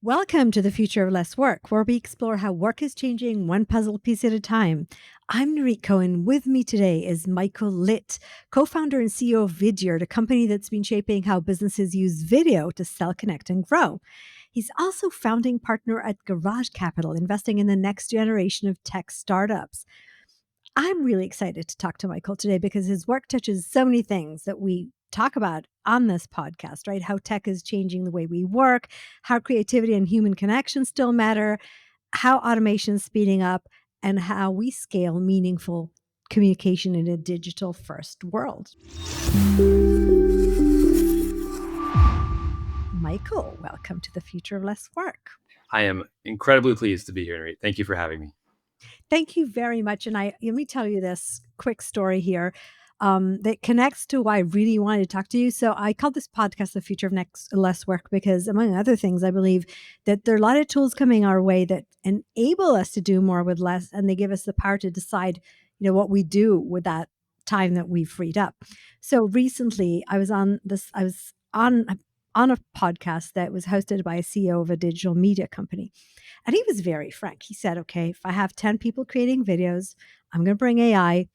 Welcome to the Future of Less Work, where we explore how work is changing one puzzle piece at a time. I'm Nirit Cohen. With me today is Michael Litt, co-founder and CEO of Vidyard, a company that's been shaping how businesses use video to sell, connect, and grow. He's also founding partner at Garage Capital, investing in the next generation of tech startups. I'm really excited to talk to Michael today because his work touches so many things that we talk about on this podcast, right? How tech is changing the way we work, how creativity and human connection still matter, how automation is speeding up, and how we scale meaningful communication in a digital first world. Michael, welcome to the Future of Less Work. I am incredibly pleased to be here, Nirit. Thank you for having me. Thank you very much. And let me tell you this quick story here that connects to why I really wanted to talk to you. So I called this podcast The Future of Less Work because, among other things, I believe that there are a lot of tools coming our way that enable us to do more with less, and they give us the power to decide, what we do with that time that we've freed up. So recently I was on a podcast that was hosted by a CEO of a digital media company. And he was very frank. He said, okay, if I have 10 people creating videos, I'm going to bring AI,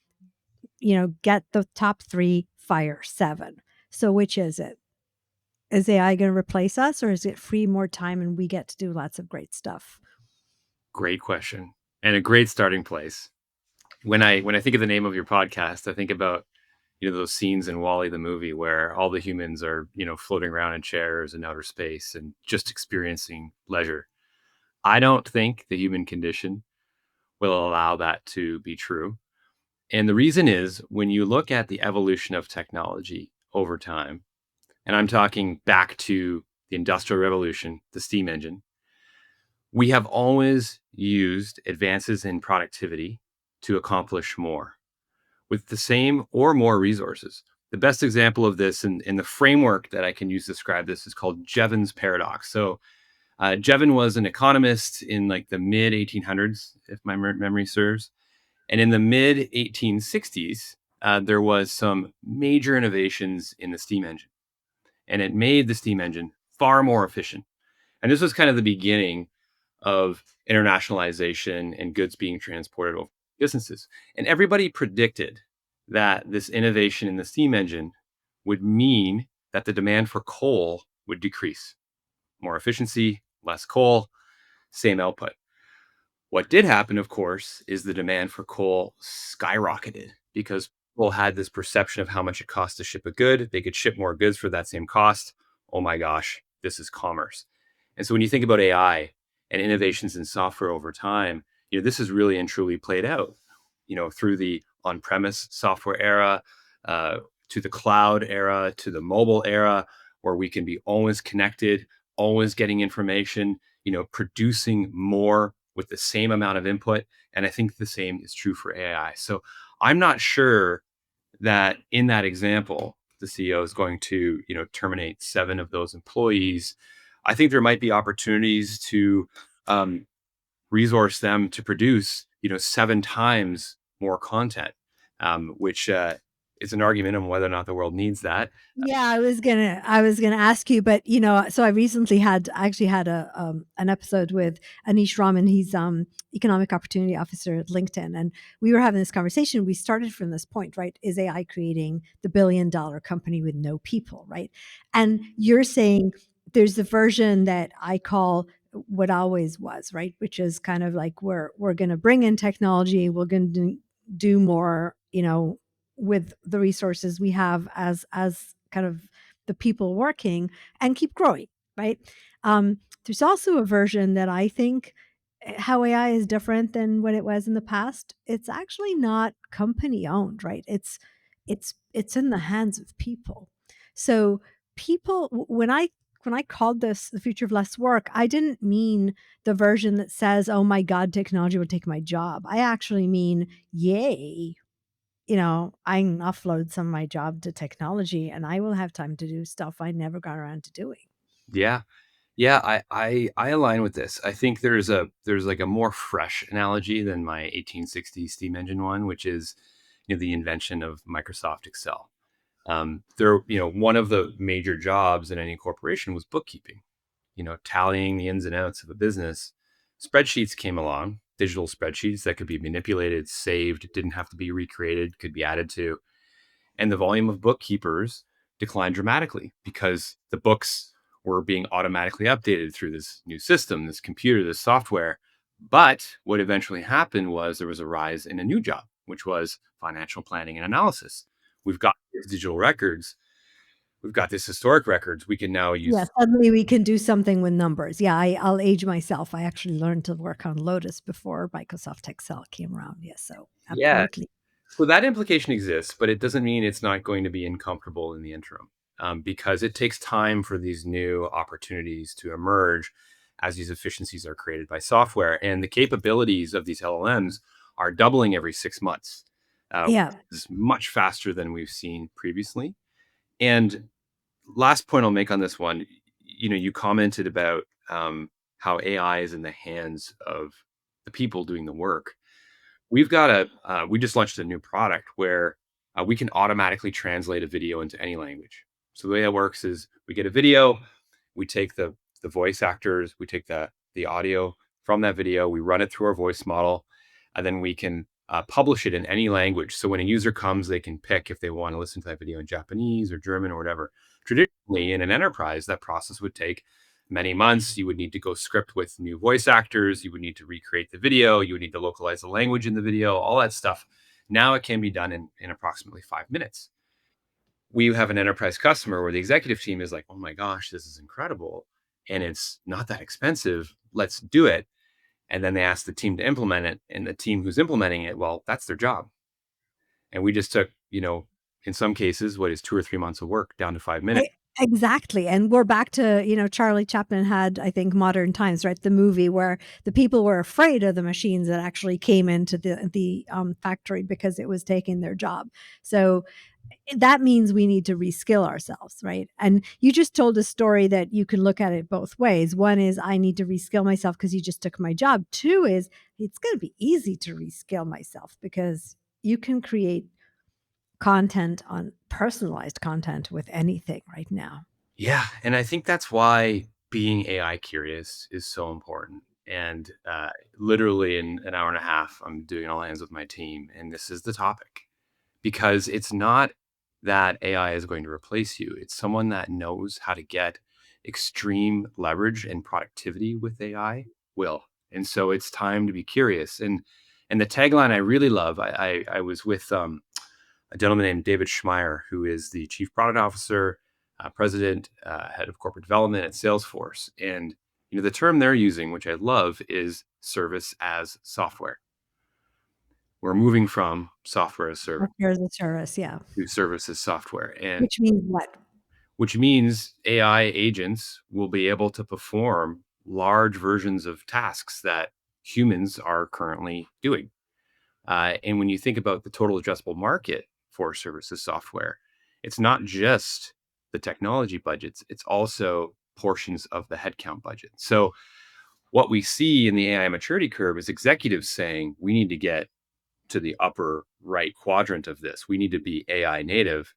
get the top 3, fire 7. So which is it? Is AI going to replace us, or is it free more time and we get to do lots of great stuff? Great question and a great starting place. When I think of the name of your podcast, I think about those scenes in Wall-E the movie where all the humans are floating around in chairs in outer space and just experiencing leisure. I don't think the human condition will allow that to be true. And the reason is when you look at the evolution of technology over time, and I'm talking back to the Industrial Revolution, the steam engine, we have always used advances in productivity to accomplish more with the same or more resources. The best example of this in the framework that I can use to describe this is called Jevons paradox. So Jevons was an economist in like the mid 1800s, if my memory serves. And in the mid 1860s, there was some major innovations in the steam engine, and it made the steam engine far more efficient. And this was kind of the beginning of internationalization and goods being transported over distances. And everybody predicted that this innovation in the steam engine would mean that the demand for coal would decrease. More efficiency, less coal, same output. What did happen, of course, is the demand for coal skyrocketed because people had this perception of how much it cost to ship a good. They could ship more goods for that same cost. Oh my gosh, this is commerce. And so when you think about AI and innovations in software over time, this has really and truly played out, through the on-premise software era, to the cloud era, to the mobile era, where we can be always connected, always getting information, producing more with the same amount of input. And I think the same is true for AI. So I'm not sure that in that example, the CEO is going to, terminate 7 of those employees. I think there might be opportunities to resource them to produce, 7 times more content, which is an argument on whether or not the world needs that. Yeah, I was gonna ask you, but so I recently had an episode with Anish Raman. He's economic opportunity officer at LinkedIn, and we were having this conversation. We started from this point, right? Is AI creating the billion-dollar company with no people, right? And you're saying there's the version that I call what always was, right? Which is kind of like we're going to bring in technology, we're going to do more, with the resources we have as kind of the people working, and keep growing, right? There's also a version that I think how AI is different than what it was in the past. It's actually not company owned, right? It's in the hands of people. So people, when I called this the future of less work, I didn't mean the version that says, "Oh my God, technology will take my job." I actually mean, yay, I can offload some of my job to technology and I will have time to do stuff I never got around to doing. Yeah. Yeah, I align with this. I think there's like a more fresh analogy than my 1860s steam engine one, which is the invention of Microsoft Excel. One of the major jobs in any corporation was bookkeeping. tallying the ins and outs of a business, spreadsheets came along, digital spreadsheets that could be manipulated, saved, didn't have to be recreated, could be added to. And the volume of bookkeepers declined dramatically because the books were being automatically updated through this new system, this computer, this software. But what eventually happened was there was a rise in a new job, which was financial planning and analysis. We've got these digital records, we've got this historic records. We can now Yeah, use. suddenly we can do something with numbers. Yeah, I'll age myself. I actually learned to work on Lotus before Microsoft Excel came around. Yes, so Yeah. absolutely. So that implication exists, but it doesn't mean it's not going to be uncomfortable in the interim, because it takes time for these new opportunities to emerge as these efficiencies are created by software. And the capabilities of these LLMs are doubling every 6 months. Yeah. Is much faster than we've seen previously. And last point I'll make on this one, you commented about how AI is in the hands of the people doing the work. We just launched a new product where we can automatically translate a video into any language. So the way that works is we get a video, we take the voice actors, we take the audio from that video, we run it through our voice model, and then we can publish it in any language. So when a user comes, they can pick if they want to listen to that video in Japanese or German or whatever. Traditionally, in an enterprise, that process would take many months. You would need to go script with new voice actors. You would need to recreate the video. You would need to localize the language in the video, all that stuff. Now it can be done in approximately 5 minutes. We have an enterprise customer where the executive team is like, oh my gosh, this is incredible. And it's not that expensive. Let's do it. And then they ask the team to implement it. And the team who's implementing it, well, that's their job. And we just took, in some cases, what is 2 or 3 months of work down to 5 minutes. Exactly, and we're back to, Charlie Chaplin had, I think, Modern Times, right? The movie where the people were afraid of the machines that actually came into the factory because it was taking their job. So that means we need to reskill ourselves, right? And you just told a story that you can look at it both ways. One is I need to reskill myself because you just took my job. Two is it's going to be easy to reskill myself because you can create content on personalized content with anything right now. Yeah, and I think that's why being AI curious is so important. And literally in an hour and a half, I'm doing all hands with my team, and this is the topic because it's not that AI is going to replace you. It's someone that knows how to get extreme leverage and productivity with AI will. And so it's time to be curious. And the tagline I really love, I was with a gentleman named David Schmeier, who is the chief product officer, president, head of corporate development at Salesforce. And the term they're using, which I love, is service as software. We're moving from software as service Software as a service, yeah. to service as software, and Which means what? which means AI agents will be able to perform large versions of tasks that humans are currently doing. And when you think about the total addressable market for services software, it's not just the technology budgets, it's also portions of the headcount budget. So, what we see in the AI maturity curve is executives saying we need to get to the upper right quadrant of this. We need to be AI native,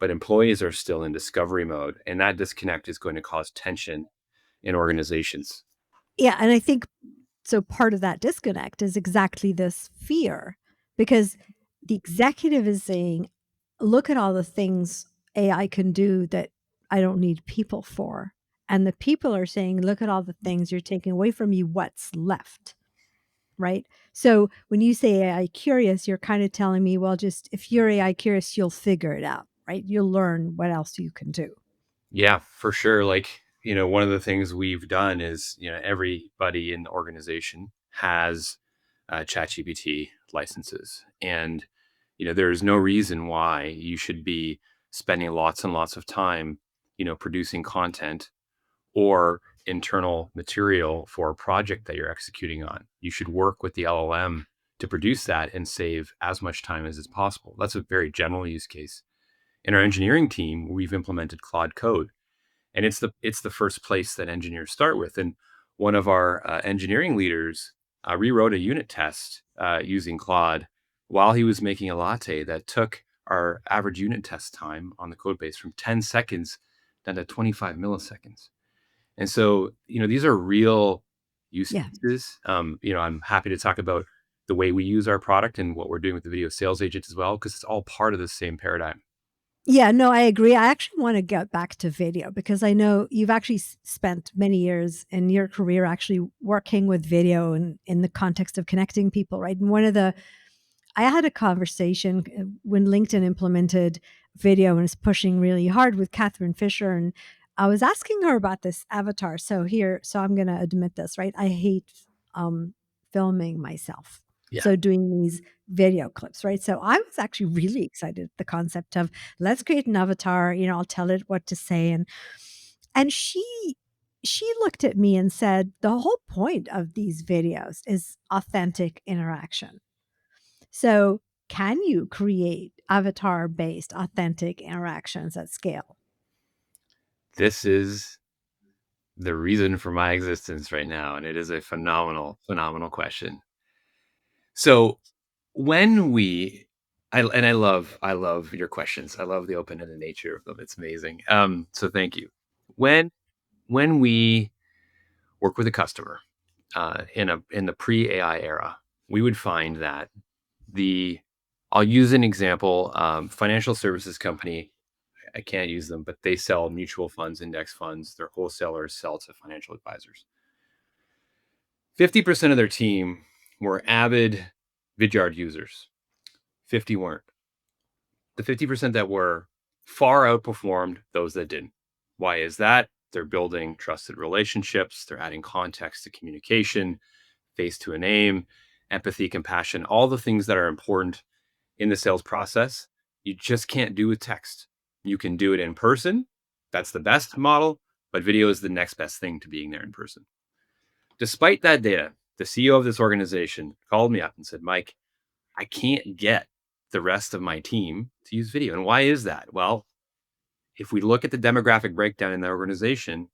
but employees are still in discovery mode. And that disconnect is going to cause tension in organizations. Yeah, and I think so part of that disconnect is exactly this fear because the executive is saying, look at all the things AI can do that I don't need people for. And the people are saying, look at all the things you're taking away from me. What's left? Right. So when you say AI curious, you're kind of telling me, well, just if you're AI curious, you'll figure it out. Right. You'll learn what else you can do. Yeah, for sure. Like, one of the things we've done is, everybody in the organization has ChatGPT licenses. And, there's no reason why you should be spending lots and lots of time, producing content or internal material for a project that you're executing on. You should work with the LLM to produce that and save as much time as is possible. That's a very general use case. In our engineering team, we've implemented Claude Code, and it's the first place that engineers start with. And one of our engineering leaders rewrote a unit test using Claude while he was making a latte that took our average unit test time on the code base from 10 seconds down to 25 milliseconds. And so, these are real use Yeah. cases. I'm happy to talk about the way we use our product and what we're doing with the video sales agent as well, because it's all part of the same paradigm. Yeah, no, I agree. I actually want to get back to video because I know you've actually spent many years in your career actually working with video and in the context of connecting people, right? And I had a conversation when LinkedIn implemented video and is pushing really hard with Catherine Fisher. And I was asking her about this avatar. So I'm going to admit this, right? I hate um, filming myself. Yeah. So doing these video clips, right? So I was actually really excited at the concept of let's create an avatar, I'll tell it what to say. And she looked at me and said, the whole point of these videos is authentic interaction. So, can you create avatar based authentic interactions at scale? This is the reason for my existence right now. And it is a phenomenal, phenomenal question. So when we I love your questions. I love the open-ended nature of them. It's amazing. So thank you. When we work with a customer in the pre-AI era, we would find that the I'll use an example, financial services company. I can't use them, but they sell mutual funds, index funds. Their wholesalers sell to financial advisors. 50% of their team were avid Vidyard users. 50 weren't. The 50% that were far outperformed those that didn't. Why is that? They're building trusted relationships, they're adding context to communication, face to a name, empathy, compassion, all the things that are important in the sales process. You just can't do with text. You can do it in person. That's the best model, but video is the next best thing to being there in person. Despite that data, the CEO of this organization called me up and said, Mike, I can't get the rest of my team to use video. And why is that? Well, if we look at the demographic breakdown in the organization,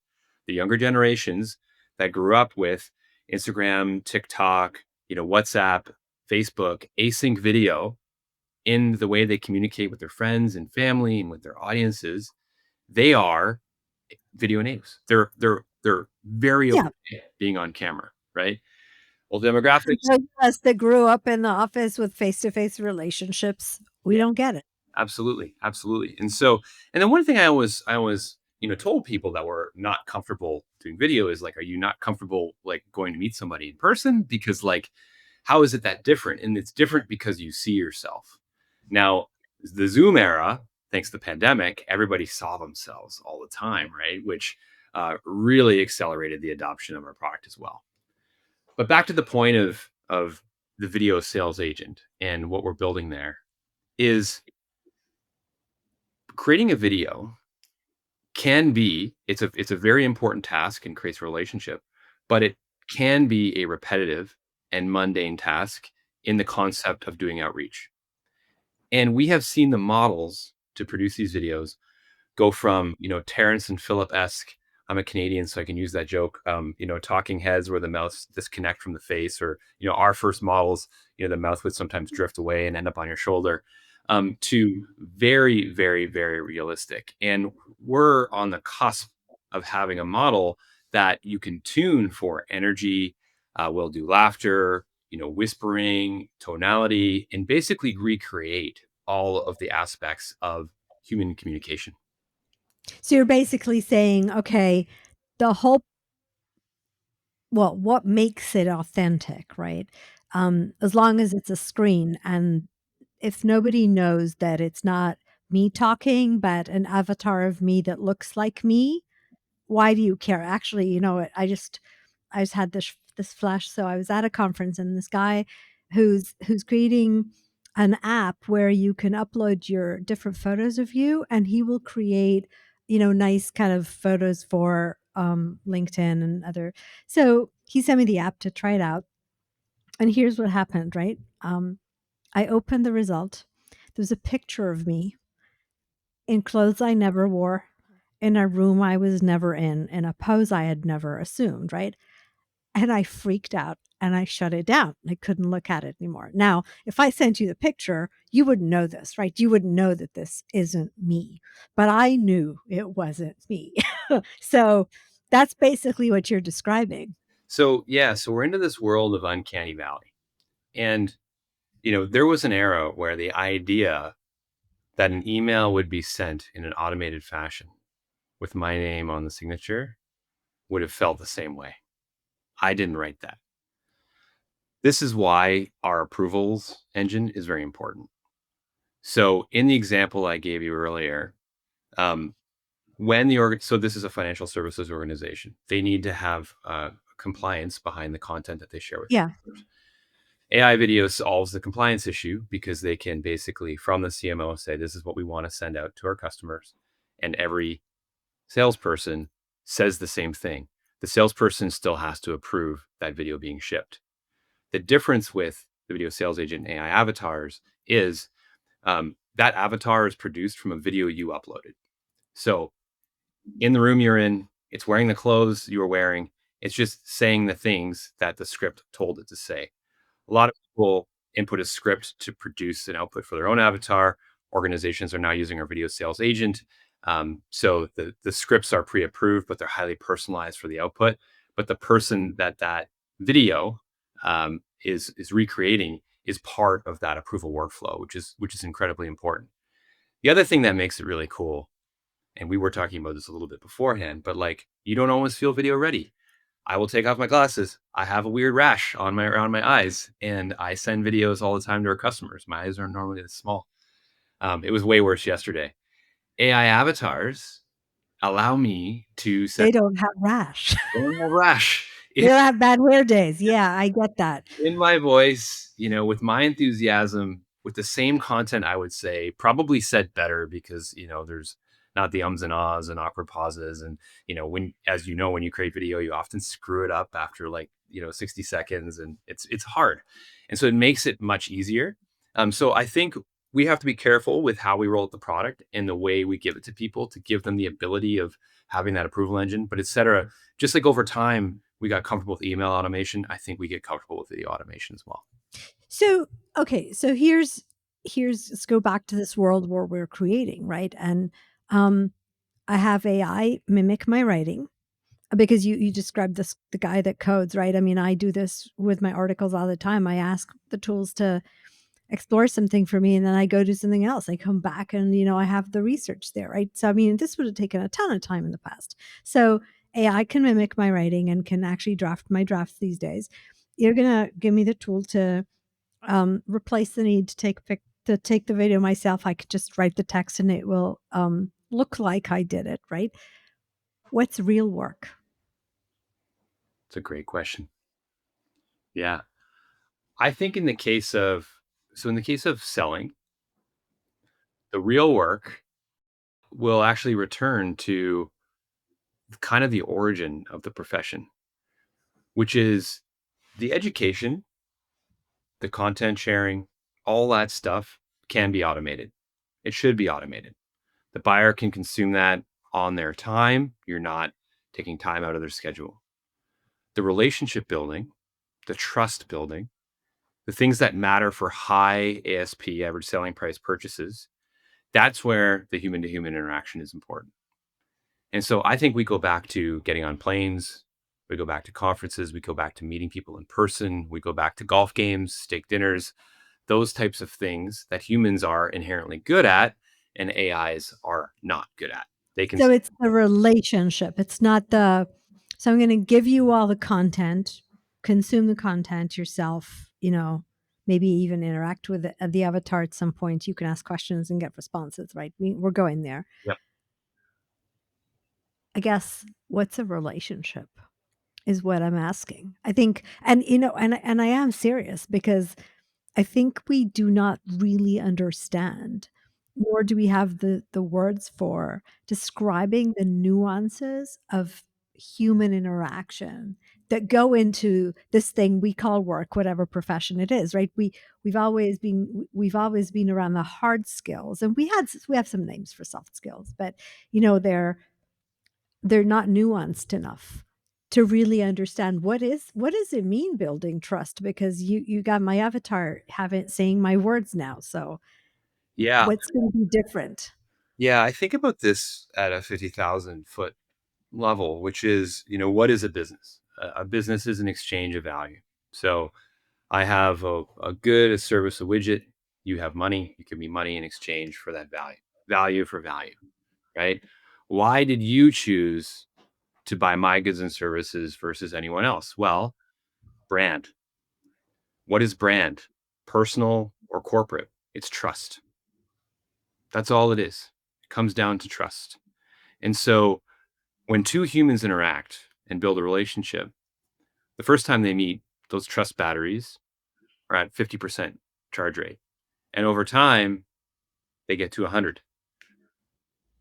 the younger generations that grew up with Instagram, TikTok, WhatsApp, Facebook, async video in the way they communicate with their friends and family and with their audiences, they are video natives. They're very Yeah. okay being on camera, right? Well, For demographics. those of us that grew up in the office with face to face relationships, we Yeah, don't get it. absolutely, absolutely. And then one thing I always told people that were not comfortable doing video is like, are you not comfortable like going to meet somebody in person? Because like, how is it that different? And it's different because you see yourself. Now, the Zoom era, thanks to the pandemic, everybody saw themselves all the time, right? Which really accelerated the adoption of our product as well. But back to the point of the video sales agent and what we're building there is creating a video it's a very important task and creates a relationship, but it can be a repetitive and mundane task in the concept of doing outreach. And we have seen the models to produce these videos go from, Terrence and Phillip-esque. I'm a Canadian, so I can use that joke. Talking heads where the mouths disconnect from the face, or, our first models, the mouth would sometimes drift away and end up on your shoulder, to very, very, very realistic. And we're on the cusp of having a model that you can tune for energy, will do laughter, whispering, tonality, and basically recreate all of the aspects of human communication. So you're basically saying, okay, the whole well, what makes it authentic, right? As long as it's a screen and if nobody knows that it's not me talking, but an avatar of me that looks like me, why do you care? Actually, I just had this flash. So I was at a conference and this guy who's creating an app where you can upload your different photos of you and he will create, nice kind of photos for LinkedIn and other. So he sent me the app to try it out. And here's what happened, right? I opened the result. There's a picture of me in clothes I never wore, in a room I was never in a pose I had never assumed, right? And I freaked out and I shut it down. I couldn't look at it anymore. Now, if I sent you the picture, you wouldn't know this, right? You wouldn't know that this isn't me. But I knew it wasn't me. So That's basically what you're describing. So yeah, so we're into this world of uncanny valley. And there was an era where the idea that an email would be sent in an automated fashion with my name on the signature would have felt the same way. I didn't write that. This is why our approvals engine is very important. So in the example I gave you earlier, um, so this is a financial services organization. They need to have compliance behind the content that they share with Yeah. customers. AI video solves the compliance issue because they can basically, from the CMO, say, this is what we want to send out to our customers. And every salesperson says the same thing. The salesperson still has to approve that video being shipped. The difference with the video sales agent AI avatars is that avatar is produced from a video you uploaded. So in the room you're in, it's wearing the clothes you were wearing. It's just saying the things that the script told it to say. A lot of people input a script to produce an output for their own avatar. Organizations are now using our video sales agent. So the scripts are pre-approved, but they're highly personalized for the output. But the person that video is recreating is part of that approval workflow, which is incredibly important. The other thing that makes it really cool, and we were talking about this a little bit beforehand, but like you don't always feel video ready. I will take off my glasses. I have a weird rash around my eyes, and I send videos all the time to our customers. My eyes aren't normally this small. It was way worse yesterday. AI avatars allow me to send They don't have rash. a rash They don't have bad hair days. Yeah, I get that. in my voice, with my enthusiasm, with the same content, I would say probably said better because, there's not the ums and ahs and awkward pauses. And, when you create video, you often screw it up after 60 seconds and it's hard. And so it makes it much easier. So I think we have to be careful with how we roll out the product and the way we give it to people to give them the ability of having that approval engine, but et cetera. Just like over time, we got comfortable with email automation. I think we get comfortable with video automation as well. So, okay, so let's go back to this world where we're creating, right? And um I have AI mimic my writing because you described the guy that codes, right? I mean, I do this with my articles all the time. I ask the tools to explore something for me and then I go do something else. I come back and I have the research there, right? So I mean, this would have taken a ton of time in the past. So AI can mimic my writing and can actually draft my drafts these days. You're going to give me the tool to replace the need to take the video myself. I could just write the text and it will look like I did it, right? What's real work? It's a great question. Yeah. I think in the case of selling, the real work will actually return to kind of the origin of the profession, which is the education, the content sharing, all that stuff can be automated. It should be automated. The buyer can consume that on their time. You're not taking time out of their schedule. The relationship building, the trust building, the things that matter for high ASP, average selling price purchases, that's where the human to human interaction is important. And so I think we go back to getting on planes, we go back to conferences, we go back to meeting people in person, we go back to golf games, steak dinners, those types of things that humans are inherently good at and AIs are not good at. They can, So it's the relationship. It's not so I'm going to give you all the content, consume the content yourself, maybe even interact with the avatar at some point. You can ask questions and get responses, right? We're going there. yep. I guess what's a relationship is what I'm asking. I think, and I am serious because I think we do not really understand, nor do we have the words for describing the nuances of human interaction that go into this thing we call work, whatever profession it is, right? We've always been around the hard skills, and we have some names for soft skills, but they're not nuanced enough to really understand what does it mean building trust, because you got my avatar having saying my words now, so Yeah. what's going to be different? Yeah. I think about this at a 50,000 foot level, which is, what is a business? A business is an exchange of value. So I have a good, a service, a widget. You have money. You give me money in exchange for that value. Value for value, right? Why did you choose to buy my goods and services versus anyone else? Well, brand. What is brand? Personal or corporate? It's trust. That's all it is. It comes down to trust. And so when two humans interact and build a relationship, the first time they meet, those trust batteries are at 50% charge rate. And over time, they get to 100.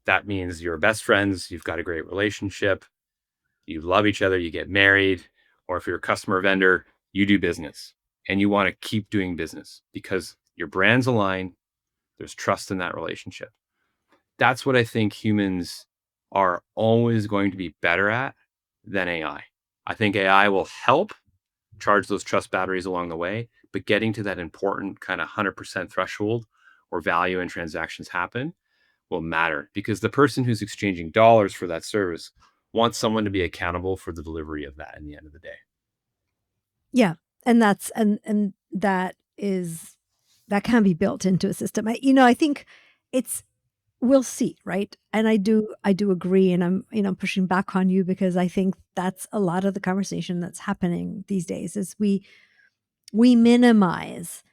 That means you're best friends, you've got a great relationship, you love each other, you get married, or if you're a customer vendor, you do business and you want to keep doing business because your brands align, there's trust in that relationship. That's what I think humans are always going to be better at than AI. I think AI will help charge those trust batteries along the way, but getting to that important kind of 100% threshold where value and transactions happen will matter because the person who's exchanging dollars for that service wants someone to be accountable for the delivery of that in the end of the day. Yeah, and that's and that can be built into a system. I think it's we'll see, right? And I do agree, and I'm pushing back on you because I think that's a lot of the conversation that's happening these days is we minimize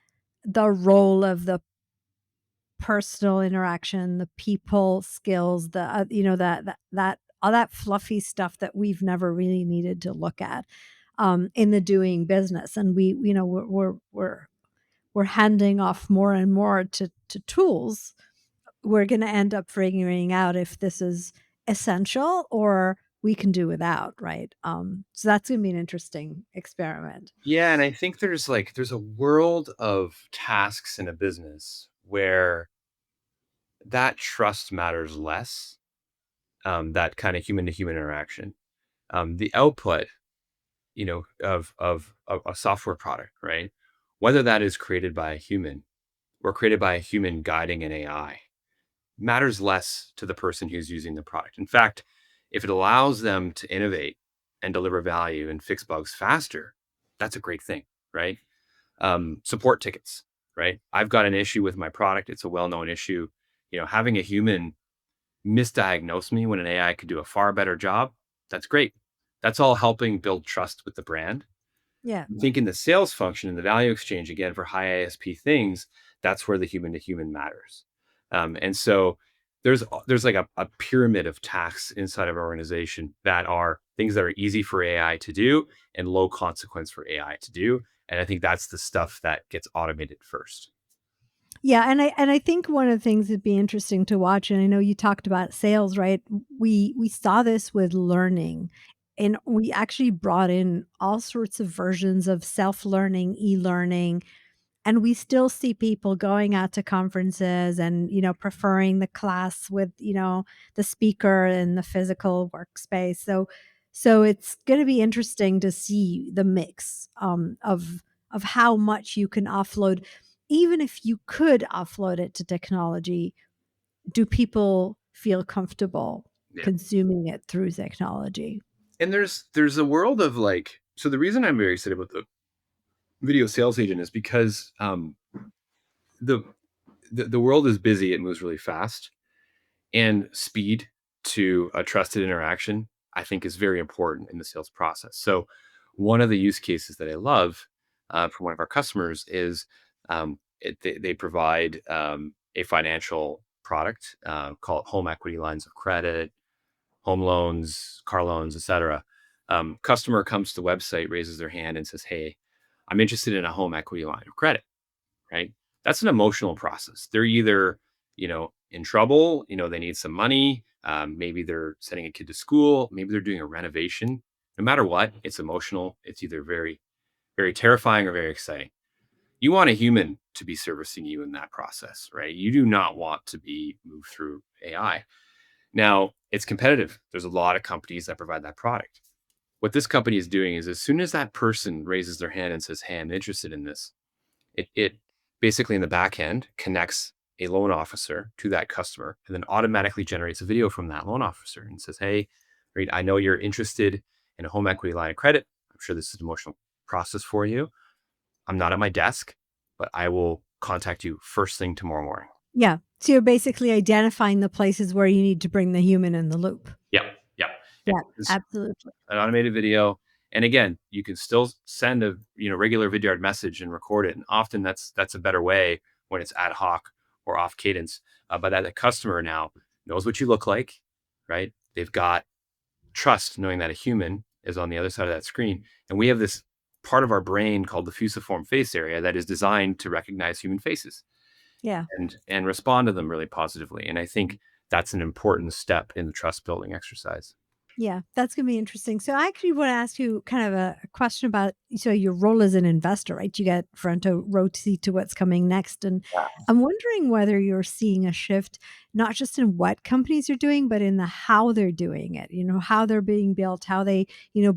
the role of the personal interaction, the people skills, the that all that fluffy stuff that we've never really needed to look at in the doing business, and we're handing off more and more to tools. We're going to end up figuring out if this is essential or we can do without, right? So that's going to be an interesting experiment. Yeah, and I think there's a world of tasks in a business where that trust matters less, that kind of human to human interaction. The output, of a software product, right? Whether that is created by a human or created by a human guiding an AI matters less to the person who's using the product. In fact, if it allows them to innovate and deliver value and fix bugs faster, that's a great thing, right? Support tickets, right? I've got an issue with my product. It's a well-known issue. Having a human misdiagnose me when an AI could do a far better job, that's great. That's all helping build trust with the brand. Yeah. I think in the sales function and the value exchange, again, for high ASP things, that's where the human to human matters. And so there's like a pyramid of tasks inside of an organization that are things that are easy for AI to do and low consequence for AI to do. And I think that's the stuff that gets automated first. Yeah, and I think one of the things that'd be interesting to watch, and I know you talked about sales, right? We saw this with learning, and we actually brought in all sorts of versions of self-learning, e-learning, and we still see people going out to conferences and preferring the class with the speaker and the physical workspace. So it's going to be interesting to see the mix of how much you can offload. Even if you could offload it to technology, do people feel comfortable Yeah. consuming it through technology? And there's a world of like, so the reason I'm very excited about the video sales agent is because the, the world is busy, it moves really fast. And speed to a trusted interaction, I think, is very important in the sales process. So, one of the use cases that I love for one of our customers is they provide a financial product called home equity lines of credit, home loans, car loans, etc. Customer comes to the website, raises their hand, and says, "Hey, I'm interested in a home equity line of credit." Right? That's an emotional process. They're either, in trouble, they need some money. Maybe they're sending a kid to school. Maybe they're doing a renovation. No matter what, it's emotional. It's either very, very terrifying or very exciting. You want a human to be servicing you in that process, right? You do not want to be moved through AI. Now, it's competitive. There's a lot of companies that provide that product. What this company is doing is as soon as that person raises their hand and says, "Hey, I'm interested in this," it basically in the back end connects a loan officer to that customer and then automatically generates a video from that loan officer and says, "Hey, right? I know you're interested in a home equity line of credit. I'm sure this is an emotional process for you. I'm not at my desk, but I will contact you first thing tomorrow morning. Yeah. So you're basically identifying the places where you need to bring the human in the loop. Yep. Yep. And Yeah, it's absolutely. an automated video. And again, you can still send a regular Vidyard message and record it. And often that's a better way when it's ad hoc or off cadence. But that the customer now knows what you look like, right? They've got trust knowing that a human is on the other side of that screen. And we have this part of our brain called the fusiform face area that is designed to recognize human faces Yeah. and respond to them really positively. And I think that's an important step in the trust building exercise. Yeah, that's gonna be interesting. So I actually want to ask you kind of a question about so your role as an investor, right? You get front row seat to what's coming next. And I'm wondering whether you're seeing a shift, not just in what companies are doing, but in the how they're doing it, how they're being built, how they,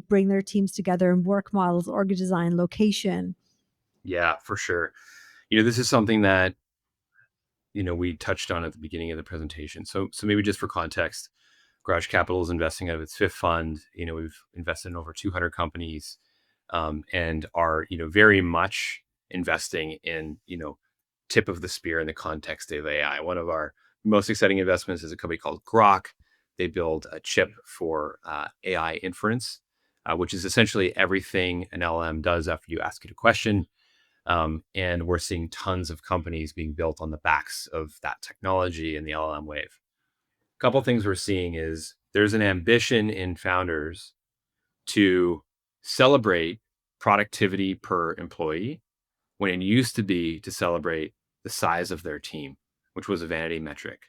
bring their teams together and work models, org design, location. Yeah, for sure. This is something that, we touched on at the beginning of the presentation. So maybe just for context, Garage Capital is investing out of its fifth fund. We've invested in over 200 companies, and are, very much investing in, tip of the spear in the context of AI. One of our most exciting investments is a company called Grok. They build a chip for AI inference, which is essentially everything an LLM does after you ask it a question. And we're seeing tons of companies being built on the backs of that technology in the LLM wave. A couple things we're seeing is there's an ambition in founders to celebrate productivity per employee when it used to be to celebrate the size of their team, which was a vanity metric.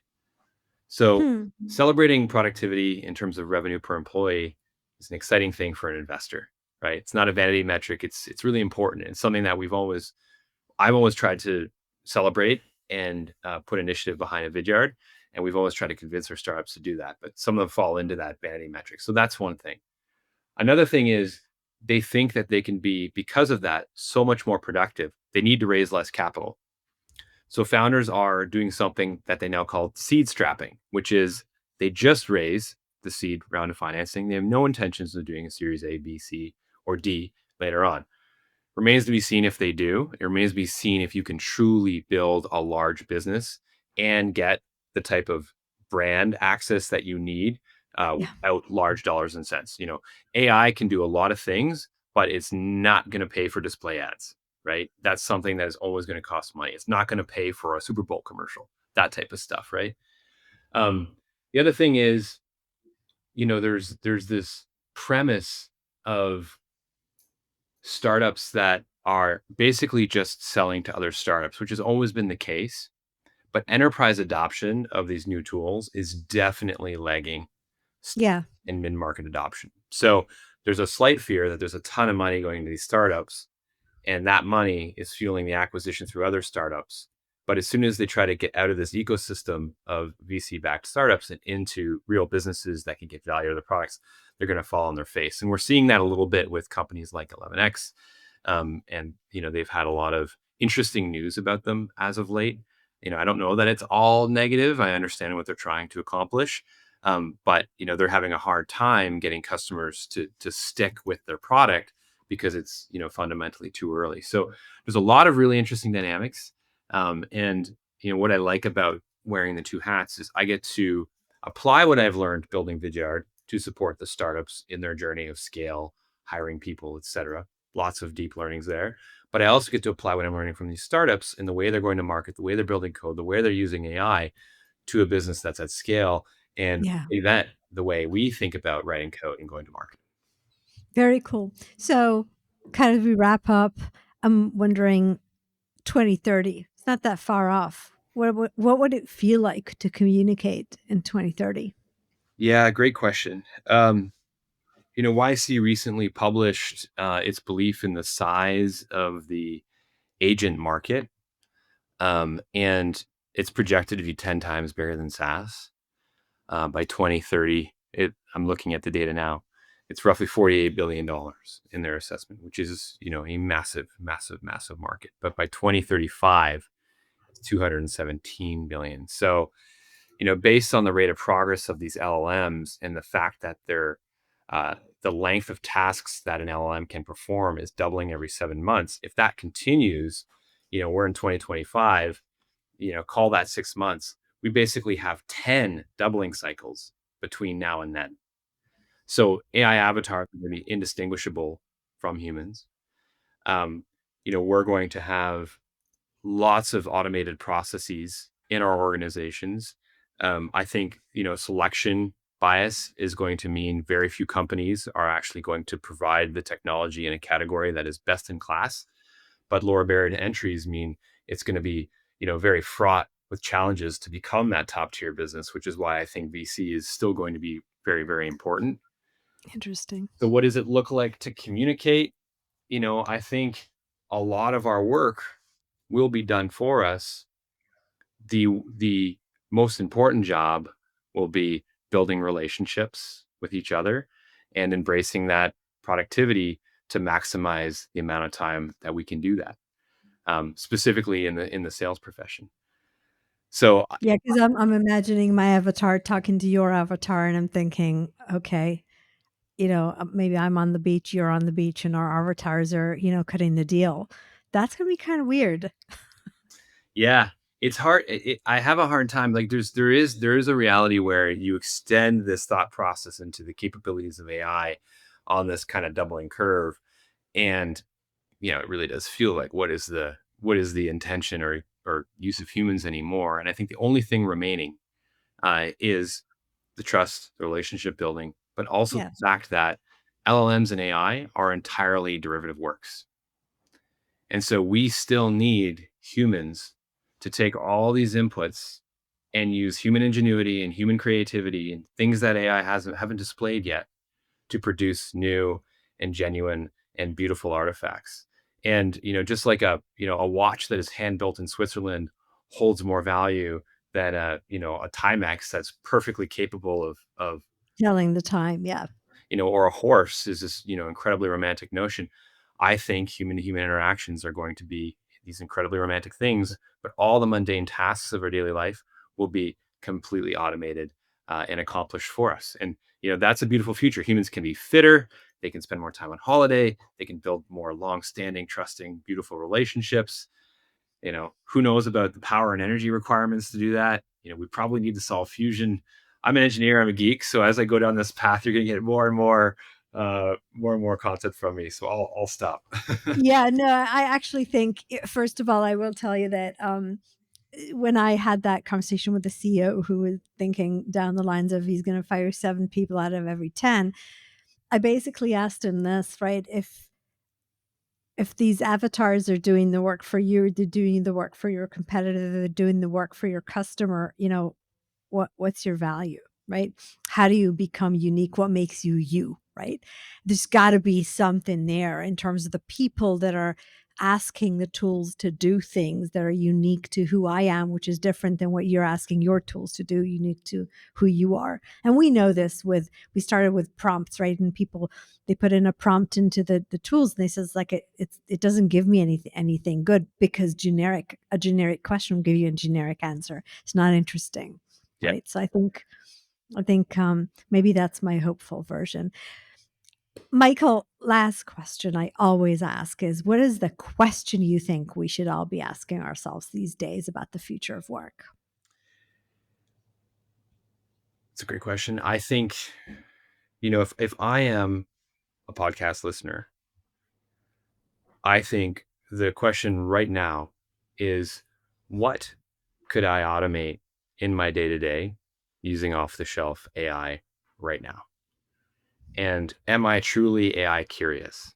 So Hmm. celebrating productivity in terms of revenue per employee is an exciting thing for an investor, right? It's not a vanity metric. It's really important. It's something that I've always tried to celebrate and put initiative behind a Vidyard. And we've always tried to convince our startups to do that. But some of them fall into that vanity metric. So that's one thing. Another thing is they think that they can be, because of that, so much more productive. They need to raise less capital. So founders are doing something that they now call seed strapping, which is they just raise the seed round of financing. They have no intentions of doing a series A, B, C, or D later on. Remains to be seen if they do. It remains to be seen if you can truly build a large business and get the type of brand access that you need Yeah. without large dollars and cents. AI can do a lot of things, but it's not going to pay for display ads, right? That's something that is always going to cost money. It's not going to pay for a Super Bowl commercial, that type of stuff, right? Um, the other thing is, there's this premise of startups that are basically just selling to other startups, which has always been the case. But enterprise adoption of these new tools is definitely lagging Yeah. in mid market adoption. So there's a slight fear that there's a ton of money going to these startups, and that money is fueling the acquisition through other startups. But as soon as they try to get out of this ecosystem of VC backed startups and into real businesses that can get value out of the products, they're going to fall on their face. And we're seeing that a little bit with companies like 11x. And, they've had a lot of interesting news about them as of late. I don't know that it's all negative. I understand what they're trying to accomplish. But, they're having a hard time getting customers to stick with their product because it's fundamentally too early. So there's a lot of really interesting dynamics. And what I like about wearing the two hats is I get to apply what I've learned building Vidyard to support the startups in their journey of scale, hiring people, etc. Lots of deep learnings there. But I also get to apply what I'm learning from these startups in the way they're going to market, the way they're building code, the way they're using AI to a business that's at scale and Yeah. event the way we think about writing code and going to market. Very cool. So, kind of we wrap up, I'm wondering 2030. It's not that far off. What would it feel like to communicate in 2030? Yeah, great question. YC recently published its belief in the size of the agent market, and it's projected to be 10 times bigger than SaaS by 2030. I'm looking at the data now. It's roughly $48 billion in their assessment, which is a massive, massive, massive market. But by 2035, it's 217 billion. So based on the rate of progress of these LLMs and the fact that the length of tasks that an LLM can perform is doubling every 7 months. If that continues, we're in 2025, call that 6 months. We basically have 10 doubling cycles between now and then. So AI avatars are going to be indistinguishable from humans. We're going to have lots of automated processes in our organizations. I think, selection bias is going to mean very few companies are actually going to provide the technology in a category that is best in class. But lower barrier to entries mean it's going to be, very fraught with challenges to become that top tier business, which is why I think VC is still going to be very, very important. Interesting. So what does it look like to communicate? I think a lot of our work will be done for us. The most important job will be building relationships with each other and embracing that productivity to maximize the amount of time that we can do that, specifically in the sales profession. So Yeah, because I'm imagining my avatar talking to your avatar, and I'm thinking, okay, maybe I'm on the beach, you're on the beach, and our avatars are, cutting the deal. That's gonna be kind of weird. yeah, it's hard. I have a hard time. Like there is a reality where you extend this thought process into the capabilities of AI on this kind of doubling curve, and it really does feel like what is the intention or use of humans anymore? And I think the only thing remaining is the trust, the relationship building, but also Yeah. the fact that LLMs and AI are entirely derivative works. And so we still need humans to take all these inputs and use human ingenuity and human creativity and things that AI haven't displayed yet to produce new and genuine and beautiful artifacts. And just like a watch that is hand built in Switzerland holds more value than a Timex that's perfectly capable of Telling the time, yeah. or a horse is this, incredibly romantic notion. I think human to human interactions are going to be these incredibly romantic things, but all the mundane tasks of our daily life will be completely automated and accomplished for us. And, that's a beautiful future. Humans can be fitter. They can spend more time on holiday. They can build more long-standing, trusting, beautiful relationships. Who knows about the power and energy requirements to do that? We probably need to solve fusion. I'm an engineer, I'm a geek. So as I go down this path, you're going to get more and more content from me. So I'll stop. Yeah, no, I actually think, first of all, I will tell you that when I had that conversation with the CEO who was thinking down the lines of he's going to fire 7 people out of every 10, I basically asked him this, right? If these avatars are doing the work for you, they're doing the work for your competitor, they're doing the work for your customer, what's your value, right? How do you become unique? What makes you you, right? There's got to be something there in terms of the people that are asking the tools to do things that are unique to who I am, which is different than what you're asking your tools to do, unique to who you are. And we know this we started with prompts, right? And people, they put in a prompt into the tools and they says like it doesn't give me anything good because a generic question will give you a generic answer. It's not interesting. Yeah. Right. So I think maybe that's my hopeful version. Michael, last question I always ask is what is the question you think we should all be asking ourselves these days about the future of work? It's a great question. I think, if I am a podcast listener, I think the question right now is what could I automate in my day to day using off the shelf AI right now? And am I truly AI curious?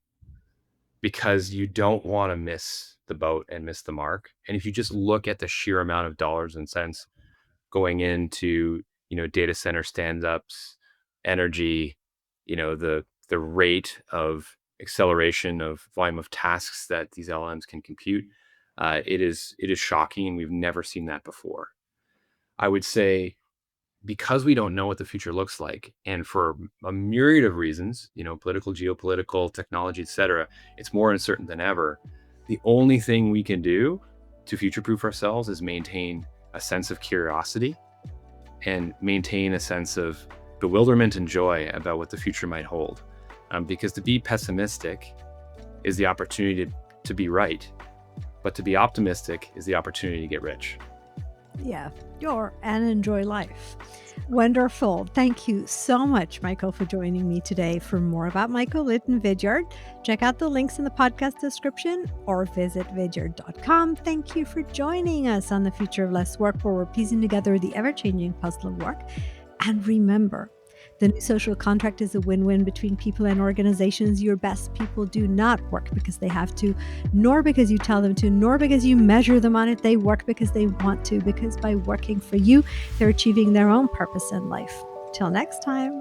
Because you don't want to miss the boat and miss the mark. And if you just look at the sheer amount of dollars and cents going into, data center stand-ups, energy, the rate of acceleration of volume of tasks that these LLMs can compute, it is shocking. We've never seen that before. I would say because we don't know what the future looks like, and for a myriad of reasons, political, geopolitical, technology, etc., it's more uncertain than ever. The only thing we can do to future proof ourselves is maintain a sense of curiosity and maintain a sense of bewilderment and joy about what the future might hold. Because to be pessimistic is the opportunity to be right, but to be optimistic is the opportunity to get rich. Yeah, and enjoy life. Wonderful. Thank you so much, Michael, for joining me today. For more about Michael Litt and Vidyard, check out the links in the podcast description or visit vidyard.com. Thank you for joining us on The Future of Less Work, where we're piecing together the ever-changing puzzle of work. And remember, the new social contract is a win-win between people and organizations. Your best people do not work because they have to, nor because you tell them to, nor because you measure them on it. They work because they want to, because by working for you, they're achieving their own purpose in life. Till next time.